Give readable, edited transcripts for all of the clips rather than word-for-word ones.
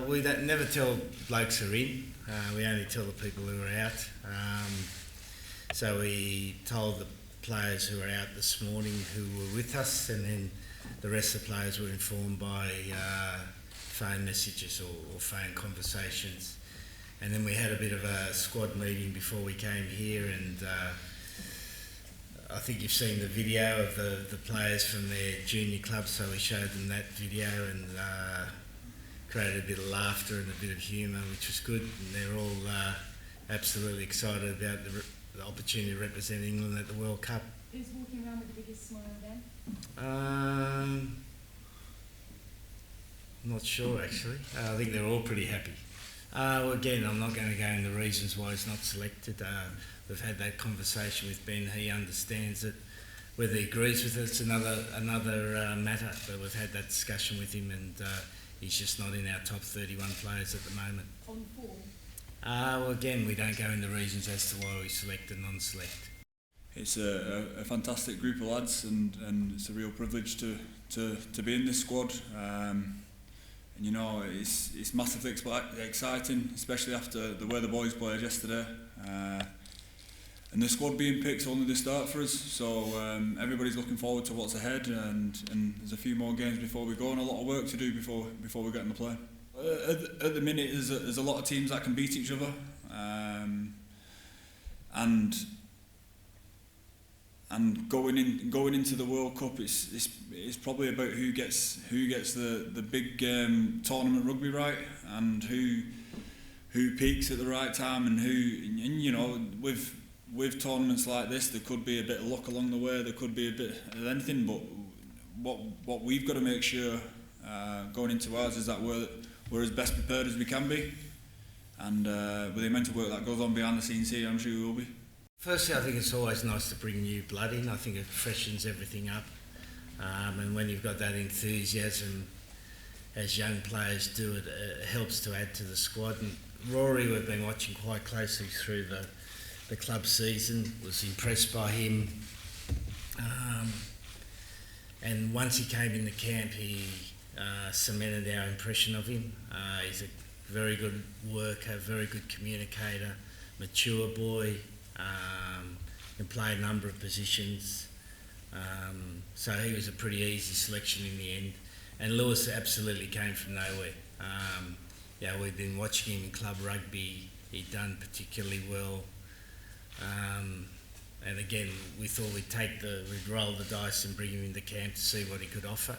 We don't, never tell blokes who are in. We only tell the people who are out. So we told the players who were out this morning who were with us, and then the rest of the players were informed by phone messages or phone conversations. And then we had a bit of a squad meeting before we came here, and I think you've seen the video of the players from their junior club, so we showed them that video and created a bit of laughter and a bit of humour, which was good. And they're all absolutely excited about the opportunity to represent England at the World Cup. Who's walking around with the biggest smile then? I'm not sure actually. I think they're all pretty happy. Well, again, I'm not going to go into the reasons why he's not selected. We've had that conversation with Ben. He understands it. Whether he agrees with it, it's another matter. But we've had that discussion with him, and he's just not in our top 31 players at the moment. On form? Well, again, we don't go into reasons as to why we select and non-select. It's a fantastic group of lads, and it's a real privilege to be in this squad. And you know, it's massively exciting, especially after the way the boys played yesterday. And the squad being picked is only the start for us, so everybody's looking forward to what's ahead, and there's a few more games before we go, and a lot of work to do before we get in the play. At the minute, there's a lot of teams that can beat each other, and going into the World Cup, it's probably about who gets the big tournament rugby right, and who peaks at the right time, and you know, with tournaments like this, there could be a bit of luck along the way, there could be a bit of anything, but what we've got to make sure going into ours is that we're as best prepared as we can be, and with the amount of work that goes on behind the scenes here, I'm sure we will be. Firstly, I think it's always nice to bring new blood in. I think it freshens everything up, and when you've got that enthusiasm, as young players do, it helps to add to the squad. And Ruaridh, we've been watching quite closely through the club season, was impressed by him, and once he came into camp, he cemented our impression of him. He's a very good worker, very good communicator, mature boy. Can play a number of positions, so he was a pretty easy selection in the end. And Lewis absolutely came from nowhere. Yeah, we've been watching him in club rugby. He'd done particularly well, and again, we thought we'd roll the dice and bring him into camp to see what he could offer.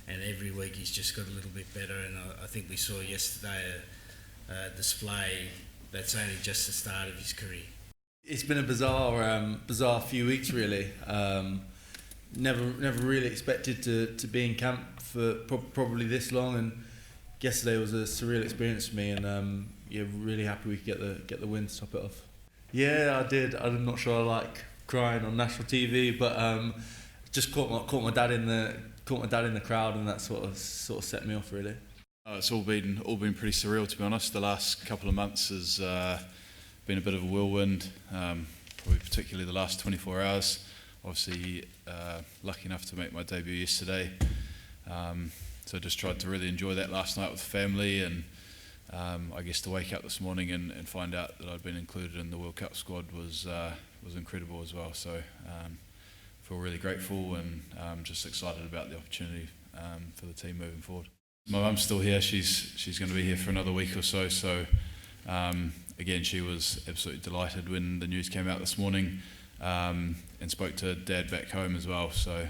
And every week he's just got a little bit better. And I think we saw yesterday a display that's only just the start of his career. It's been a bizarre few weeks really. Never really expected to be in camp for probably this long, and yesterday was a surreal experience for me, and yeah, really happy we could get the win to top it off. Yeah, I did. I'm not sure I like crying on national TV, but just caught my dad in the crowd, and that sort of set me off really. It's all been pretty surreal, to be honest. The last couple of months has been a bit of a whirlwind, probably particularly the last 24 hours. Obviously, lucky enough to make my debut yesterday, so just tried to really enjoy that last night with the family, and I guess to wake up this morning and find out that I'd been included in the World Cup squad was incredible as well. So feel really grateful, and just excited about the opportunity for the team moving forward. My mum's still here. She's going to be here for another week or so. So again, she was absolutely delighted when the news came out this morning, and spoke to Dad back home as well. So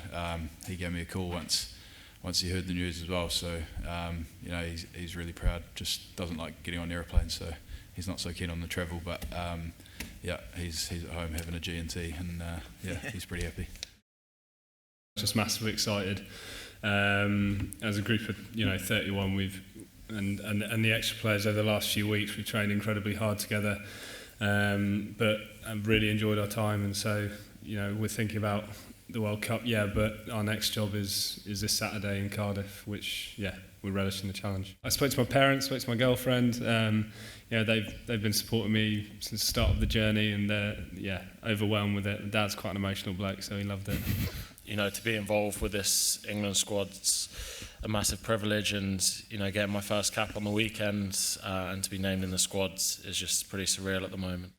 he gave me a call once he heard the news as well. So you know, he's really proud. Just doesn't like getting on airplanes, so he's not so keen on the travel. But yeah, he's at home having a G&T, and yeah, he's pretty happy. Just massively excited. As a group of 31, and the extra players over the last few weeks, we've trained incredibly hard together, but I've really enjoyed our time. And so we're thinking about the World Cup, but our next job is this Saturday in Cardiff, which we're relishing the challenge. I spoke to my parents, spoke to my girlfriend. They've been supporting me since the start of the journey, and they're overwhelmed with it. Dad's quite an emotional bloke, so he loved it. To be involved with this England squad's a massive privilege, and getting my first cap on the weekend and to be named in the squads is just pretty surreal at the moment.